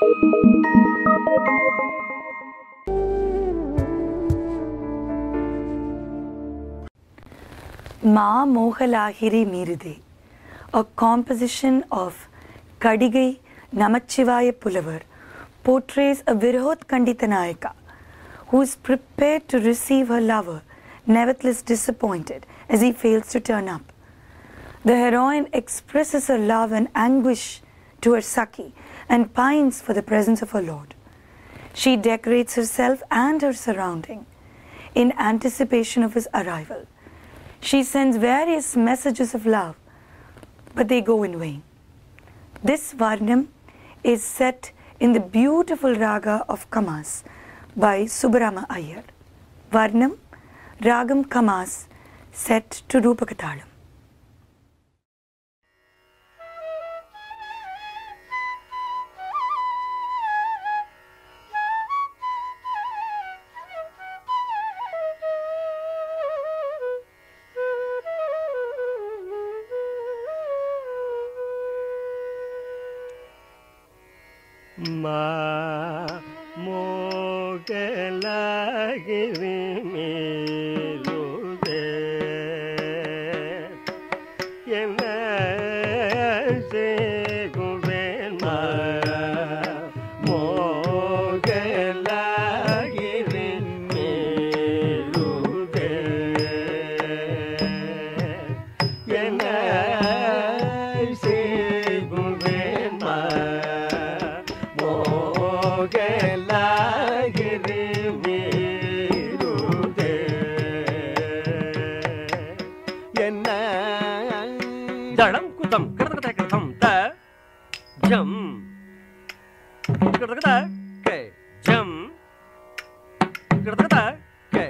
Ma Mohalahiri Miride, a composition of Kadigai Namachivaya Pulavar, portrays a Virhot Kanditanayaka who is prepared to receive her lover, nevertheless disappointed as he fails to turn up. The heroine expresses her love and anguish to her Saki and pines for the presence of her lord. She decorates herself and her surrounding in anticipation of his arrival. She sends various messages of love, but they go in vain. This Varnam is set in the beautiful raga of Kamas by Subbarama Iyer. Varnam, Ragam Kamas, set to Rupakatalam. Ma mogalagiri milude yenna se guven ma mogalagiri milude yenna se guven ma Dalam kutam kata katam ta jam kata ke jam kata ke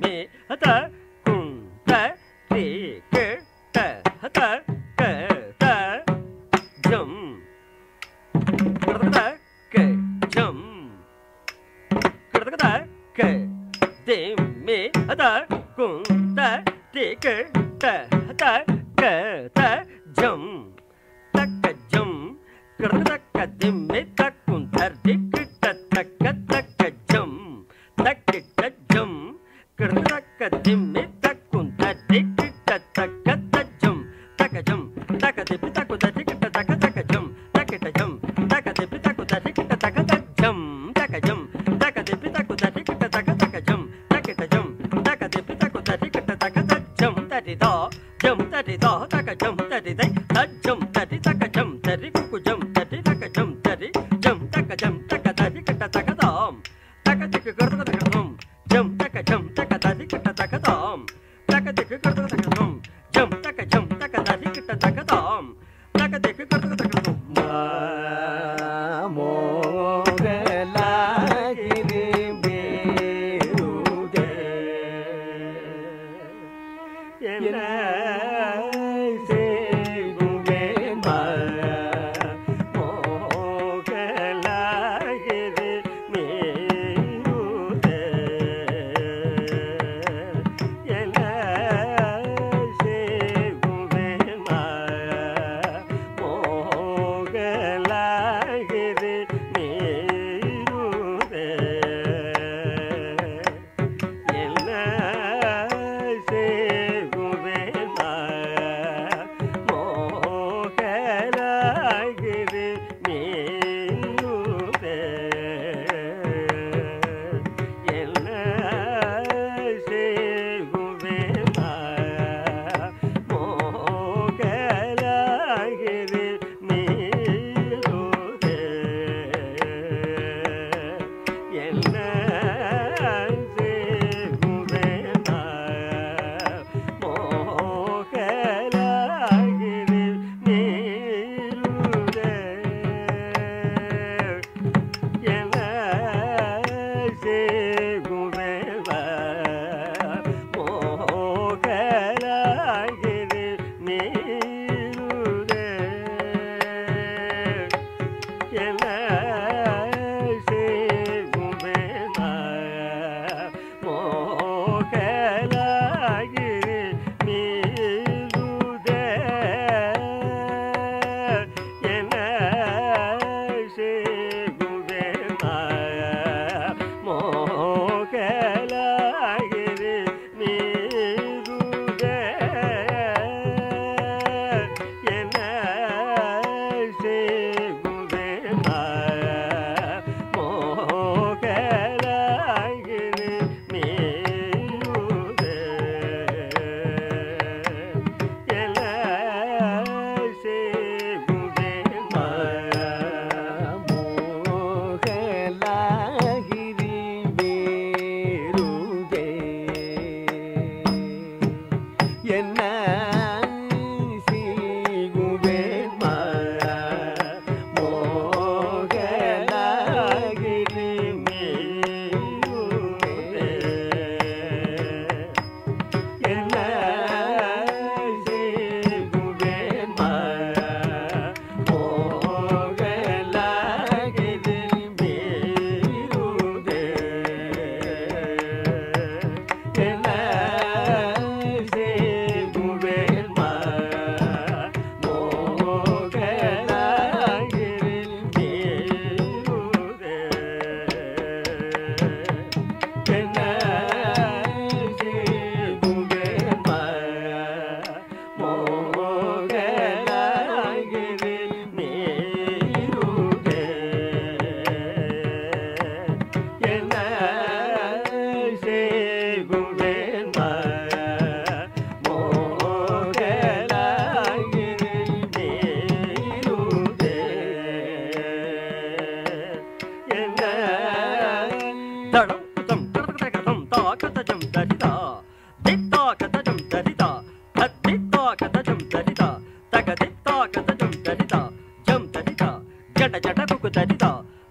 me hata kun ta te ke ta hata ke ta jam kata ke jam kata ke me hata kun ta te ke ta hata ta jam taka jam taka dimme takun tardik taka taka jam taka jam taka dimme takun tardik taka jam taka dimme takun tardik taka jam taka jam taka dimme takun tardik taka jam taka jam taka dimme takun tardik taka jam taka jam taka dimme takun tardik taka jam tadi da jam tadi da taka jam tadi dai jam tadi taka jam tadi kuku jam tadi taka jam tadi jam taka tadi kata taka dam taka tik karta taka dam jam taka tadi kata taka dam taka tik karta taka dam jam taka tadi kata taka dam taka tik karta taka dam mo gela giri berude yena say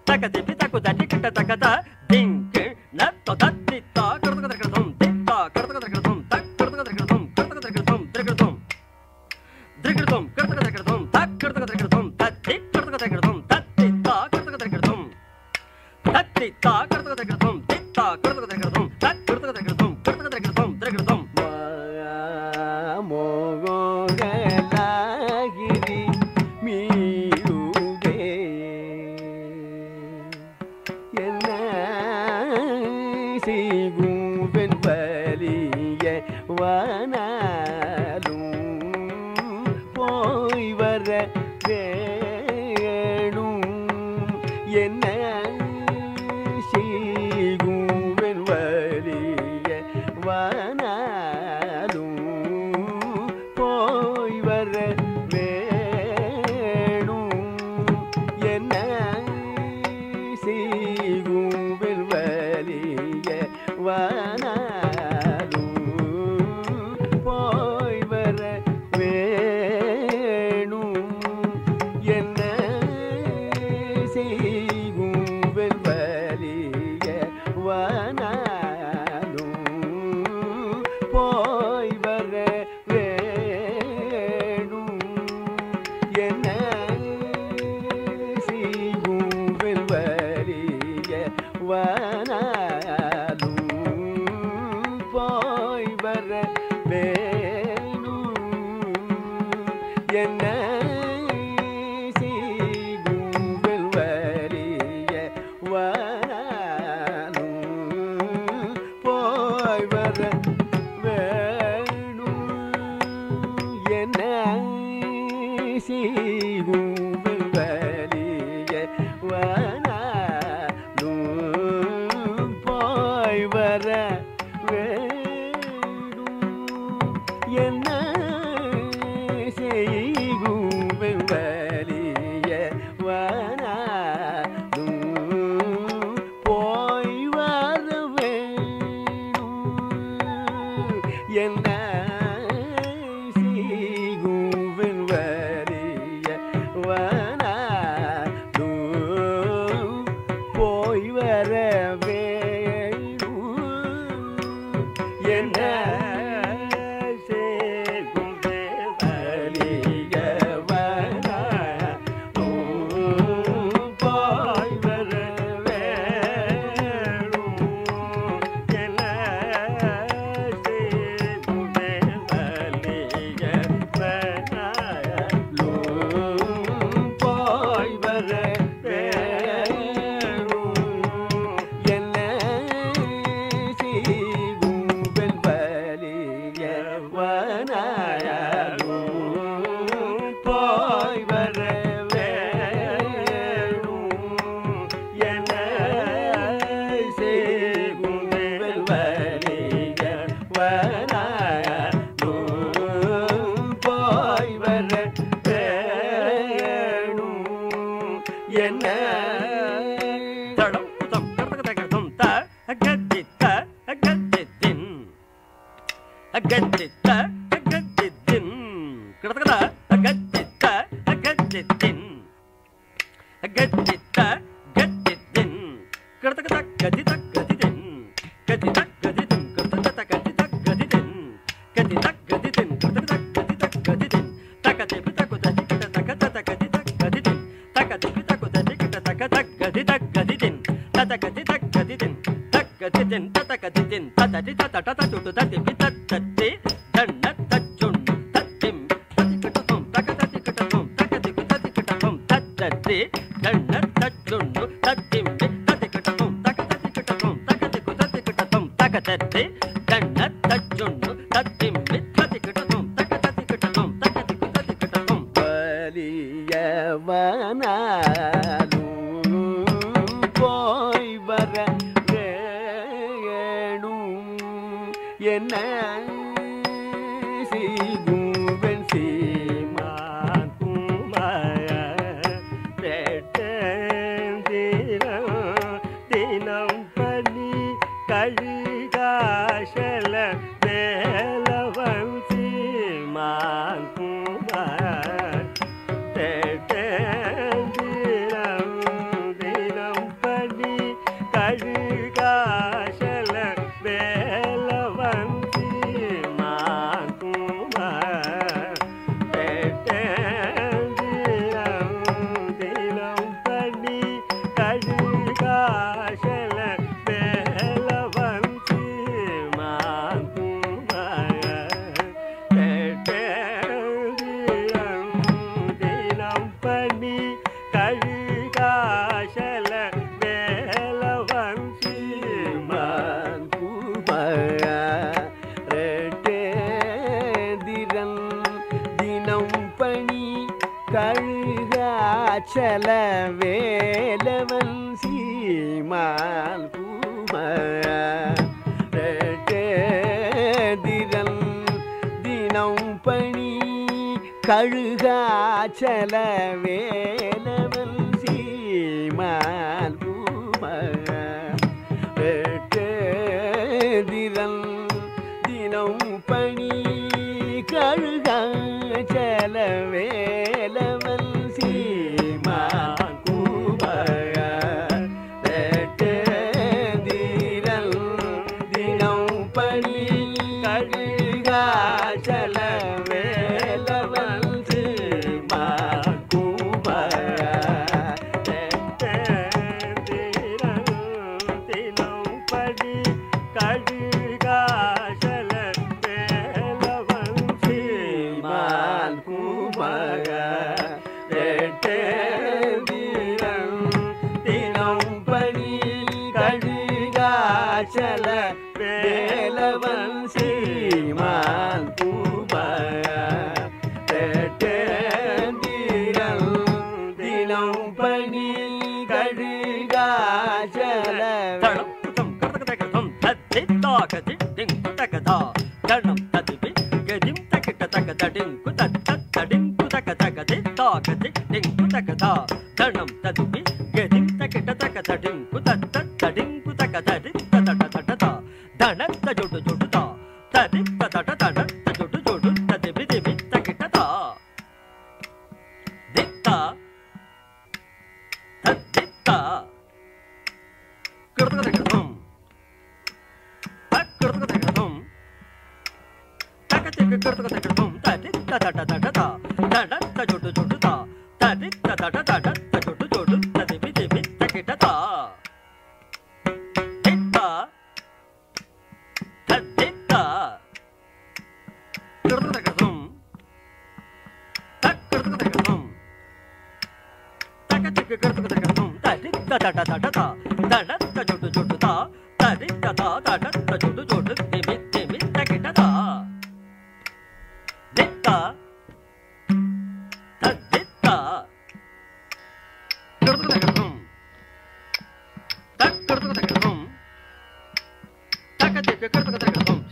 தக்கதி பித்தக்கு தட்டி கிட்ட தக்கதா திங்கு நத்தோ தத்தி தா கடதக தக்கதம் தித்தா கடதக தக்கதம் தக் கடதக தக்கதம் கடதக தக்கதம் திரகதம் திரகதம் கடதக தக்கதம் தக் கடதக தக்கதம் தத்தி கடதக தக்கதம் தத்தி தா கடதக தக்கதம் தத்தி தா கடதக தக்கதம் தித்தா கடதக தக்கதம் தக் கடதக தக்கதம் கடதக தக்கதம் திரகதம் மோகலாகிரி மீருகே என்ன செய்குவென் வலிய வானாலும் போய் வர வேணும் என்ன செய்குவென் வலிய வானாலும் போய் வர வேணும் என்ன செய்குவென் வலிய வானாலும் போய் வர வேணும் என்ன செய்குவென் வலிய வானாலும் போய் வர வேணும் என்ன செய்குவென் வலிய வானாலும் போய் வர வேணும் என்ன செய்குவென் வலிய வானாலும் போய் வர வேணும் என்ன செய்குவென் வலிய வானாலும் போய் வர வேணும் என்ன செய்குவென் வலிய வானாலும் போய் வர வேணும் என்ன செய்குவென் வலிய வானாலும் போய் வர வேணும் என்ன செய்குவென் வலிய வானாலும் போய் வர வேணும் என்ன செய்குவென் வலிய வானாலும் போய் வர வேணும் என்ன செய்குவென் வலிய வானாலும் போய் வர வேணும் என்ன செய்குவென் வலிய வானாலும் போய் வர வேணும் என்ன தடம் தம் கடதக தக்கதம் த அகத்தி த அகத்தி தின் அகத்தி த அகத்தி தின் கடதக அகத்தி த அகத்தி தின் அகத்தி த அகத்தி தின் கடதக கதி த கதி தின் கதி த கதி தின் கடதக த கதி த கதி தின் கதி த கதி தின் கடதக கதி த கதி தின் தகதி பிதகு ததி கிட்ட தகத தகதி த கதி தின் தகதி பிதகு ததி கிட்ட தகத கதி த கதி தின் தகதி த கதி தின் தகதி தின் தகதி தின் தததி தத தத துடு ததி பிதத்தத்தி தன்ன தஜ்ஜுன் தத்திம் ததி கிட்ட தும் தகதி கிட்ட தும் தகதி கிட்ட தும் தத்தத்தி தன்ன தஜ்ஜுன் தத்திம் ததி கிட்ட தும் தகதி கிட்ட தும் தகதி கிட்ட தும் தகதி தன்ன தஜ்ஜுன் தத்திம் ததி கிட்ட தும் தகதி கிட்ட தும் தகதி கிட்ட தும் வலிய வானாலும் போய் வர வேணும் என்ன செய்குவென் சீமான் குமாய பெற்றேந்திர கருகாச்சல வேலவன் சீமான் குமரன் தினம் பணி கழுகாச்சல வேலவன் சீமான் குமரன் தினம் பணி கழுகாச்சல வேலவன் சீமான் குமரன் தினம் பணி கழுகாச்சல வேலவன் சீமான் சல வேலவன் சீமான் தினம் பணி கழுகாச்சல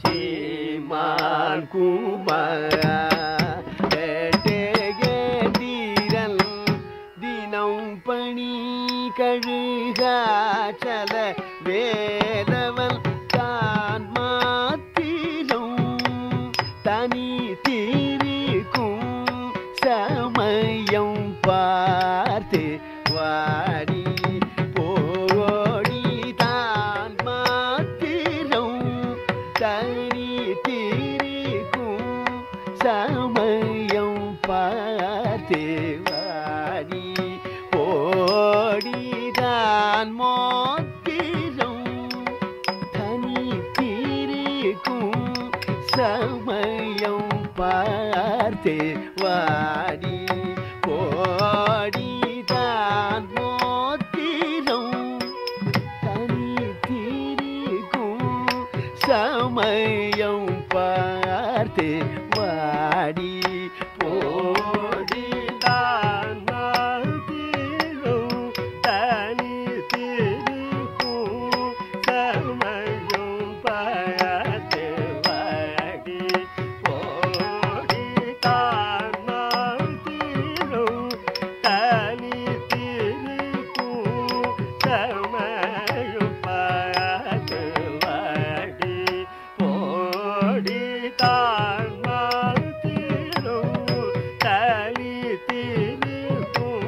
சீமான் குமரன் தினம் பணி கழுகாச்சல வேலவன் தான் மாத்திரம் தனி தீரிக்கும் சமயம் பார்த்து வாடி போடி தான் மாத்திரம் தனி தீரிக்கும் சமயம் பார்த்து வாடி போடிதான் மோத்திரம் தனி தீரிக்கும் சமயம் பார்த்து வாடி போடிதான் மோத்திரம் தனி தீரிக்கும் சமயம் பார்த்து வாடி போடிதான் மோத்திரம் தனி தீரிக்கும் சமயம் பார்த்து வாடி போடிதான் மோத்திரம் தனி தீரிக்கும் சமயம் பார்த்து வாடி போடிதான் மோத்திரம் தனி தீரிக்கும்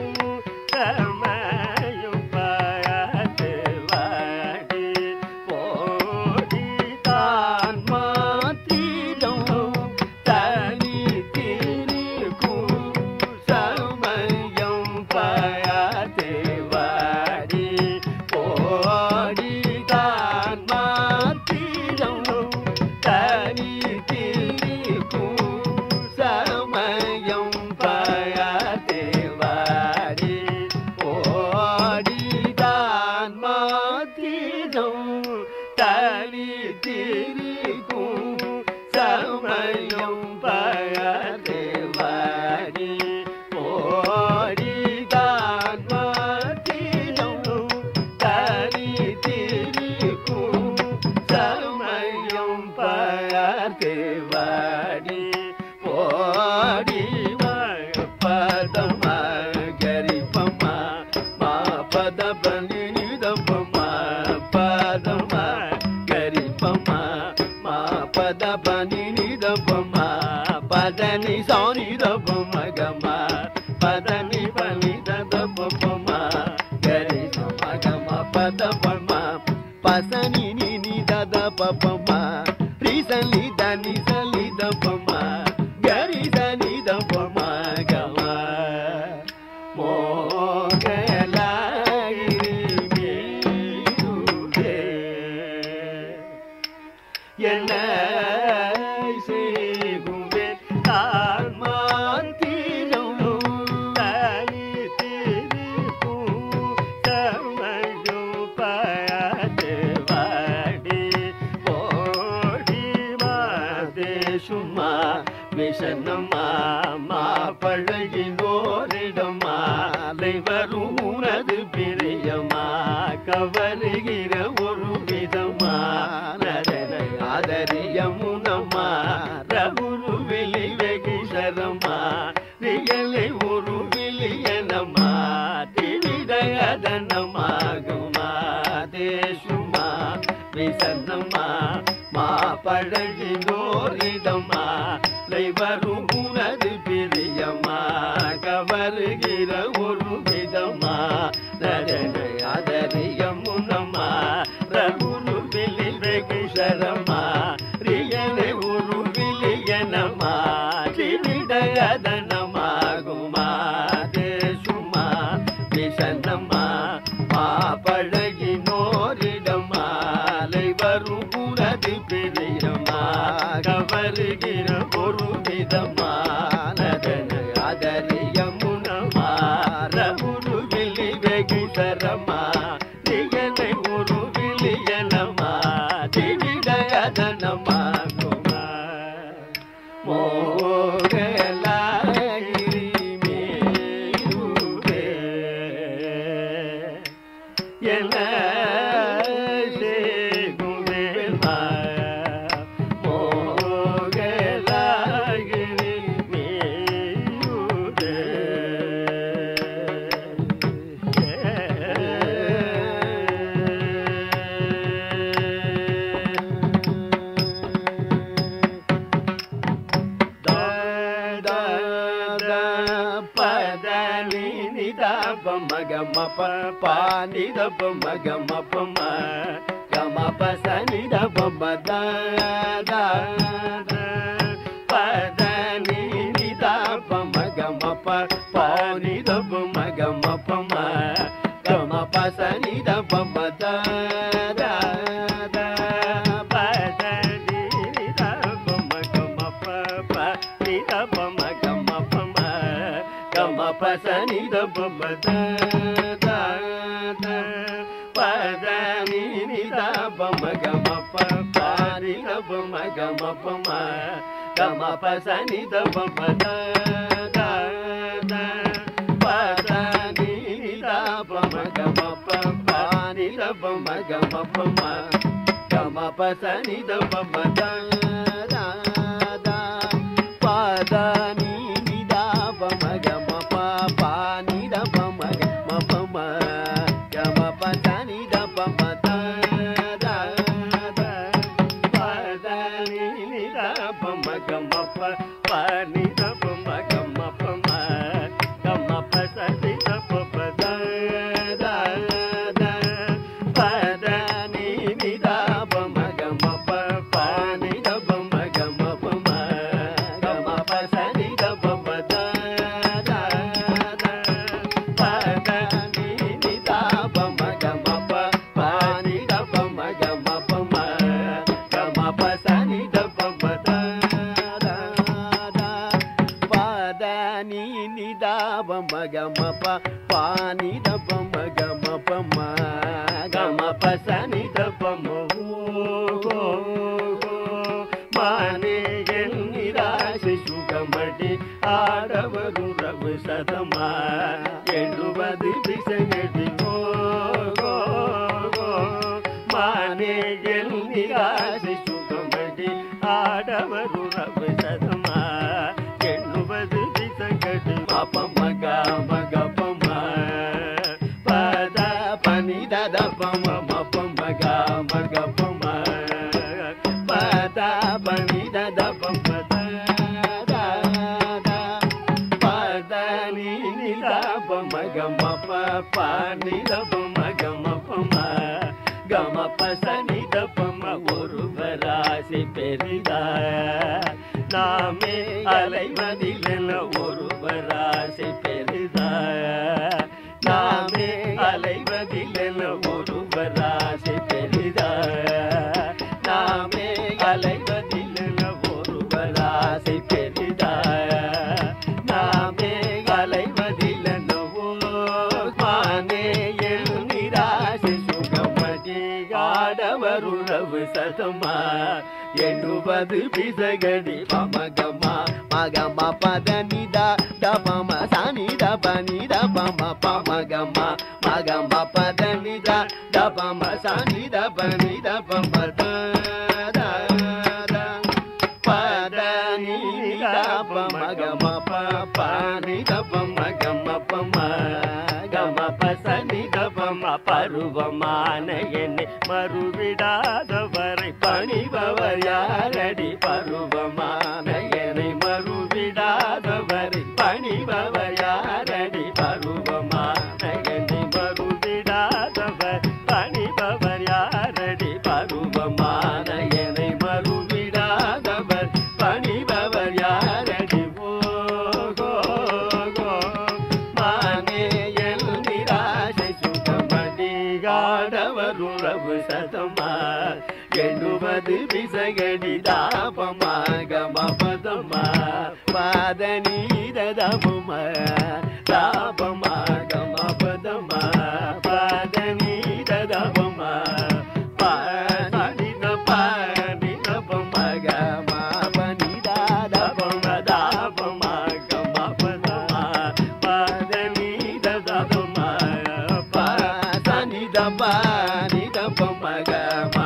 சமயம் பார்த்து வாடி போடிதான் மாத்திரம் தனி தீரிக்கும் சமயம் பார்த்து வாடி நிதபமா பதமா கரிபமா மா பத பனி நிதபமா பதனி சானி தபமா கமா பதனி பனி தபமா கரி சமா கமா பதபமா பசனி நினி தத பபமா ரிசலி தனி சலி தபமா கரி சனி தபமா கமா விஷனமா மா பழகினோரிடமா வரும் உனது பிரியமா கவருகிற ஒரு விதமா ஆதரியமுனமா ரகுரு விழி வெகுசரமா நிகழை ஒரு விழியனமா திவிதயதனமாகுமா தேசுமா விசனமா மா பழகினோரிடமா வரும் உனது பிரியமா கவருகிற ஒரு விதமா அதரியமுனமா ரகுரு விழி வெகுசரமா ரியனை ஒரு விழியனமா திவிடயதனமாகுமா தேசுமா விஷனமா மா பழகினோரிடமா வரும் உனது பிரியமா கவருகிற ஒரு விதமா அதரியமுனமா ரகுரு விழி வெகுசரமா நிகழை ஒரு விழியனமா திவிடயதனமாகுமா மோகலாயிரி மேருவே என மகமப பானி தப மகமபம கமப சனி தப மத பதனி நிதப மகமப பானி தப மகமபம கமப சனி தப மத பதனி நிதப மகமப பானி தப மகமபம கமப சனி தப மத பதனி நிதப மகமப பானி தப மகமபம கமப சனி தப மத பதனி நிதப மகமப பானி தப மகமபம கமப சனி தப மத பதனி நிதப மகமப பானி தப மகமபம கமப சனி தப மத பதனி நிதப மகமப பானி தப மகமபம கமப சனி தப மத பதனி நிதப மகமப பானி தப மகமபம கமப சனி தப மத பதனி நிதப மகமப பானி தப மகமபம கமப சனி தப மத பதனி நிதப மகமப பானி தப மகமபம கமப சனி தப மானே என் நிராசை சுகமடி ஆடவரு ரவு சதமா எழுவது விசையடி மானே என் நிராசை சுகமடி ஆடவரு ரவு சதமா எழுவது விசையடி மப மக மகபம பத பனித da pa ma ma pa ma ga pa ma pa da pa ni da da pa ma da da da pa da ni da pa ma ga ma pa ni da pa ma ga ma pa ma ga ma pa sa ni da pa ma ஒருவராசி பெரிதா நாமே அலைவதில் ஒருவராசி பெரிதா நாமே அலைவதில் ஒருவராசி பெரிதா நாமே அலைவதில் ஒருவராசி பெரிதா நாமே அலைவதில் மானே என் நிராசை சுகமதி ஆடவருறவு சதமா எண்ணுவது பிசகடி பமகமா மகமா பத நிதா தபம சனி தபனி தபம பமகமா மகமா பத நிதா தபம சனி தபனி தபம பத நிதா பமகமா பனி தபம கம பம கம பசனி தபம பருவமான என்னை மறுவிடாதவரை பணிபவர் யாரடி பருவமான என்னை மறுவிடாதவரை பணிபவர் யாரடி பருவமான என்னை மறுவிடாதவர் பணிபவர் யாரடி பருவமான என்னை மறுவிடாதவர் பணிபவர் யாரடி ஓகோ மானே எல் நிராசை சுகமதி காடவருறவு சதமா எண்ணுவது விசகடி தாபமா கமபதமா பாதநீததபமா தாபமா கமபதமா பாதநீததபமா பானித பானிதபமா கமா பனிதாதபமா தாபமா கமபதமா பாதநீததபமா பாசனித பானிதபமா கமா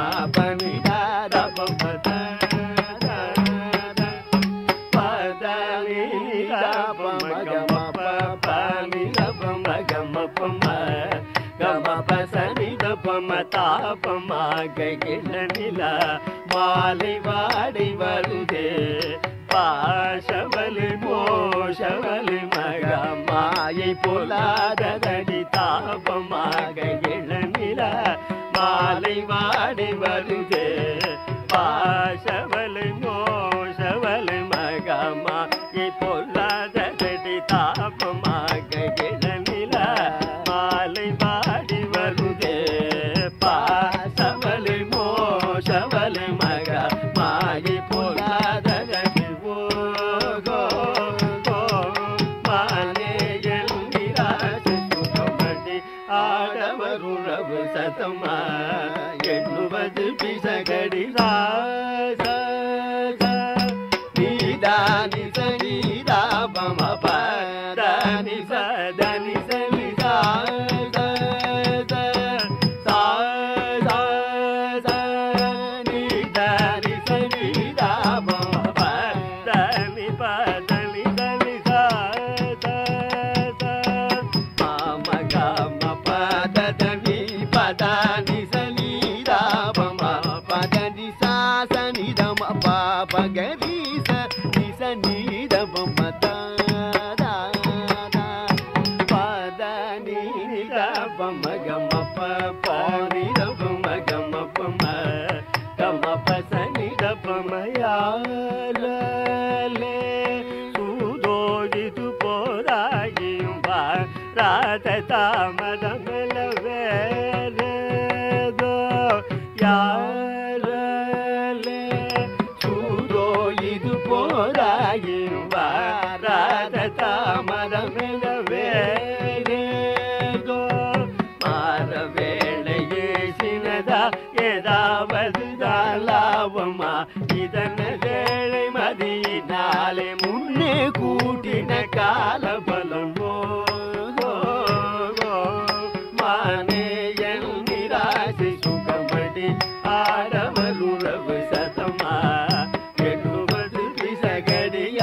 தாபமாக இளநில மாலை வாடி வருதே பாஷவலி மோஷவலி மக மாயை பொல்லாததடி தாபமாக இளநில மாலை வாடி வருதே பாஷவலி மோஷவலி மக மாயை பொல்லாததடி தாபமாக இளநில மாலை வாடி வருதே பாசவலி மோஷவலி மக மாயை பொல்லாததடி ஓகோ மானே எல் நிராசை சுகமடி ஆடவருறவு சதமா எண்ணுவது பிசகடி நீதானி சனிதா பம பதனி சதனி சனி முன்னே கூட்டின கால பலம் மானே என் நிராசை சுகமடி ஆடவருறவு சதமா எண்ணுவது பிசகடியாலே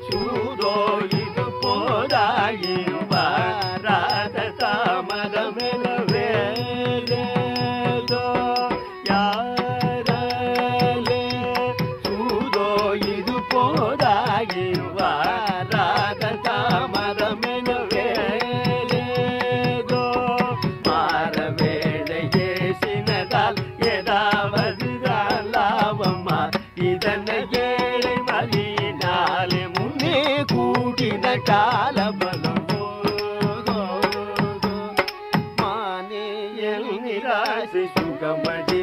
சூதோ இது போதாயும் வாராததா நிராசை சுகமடி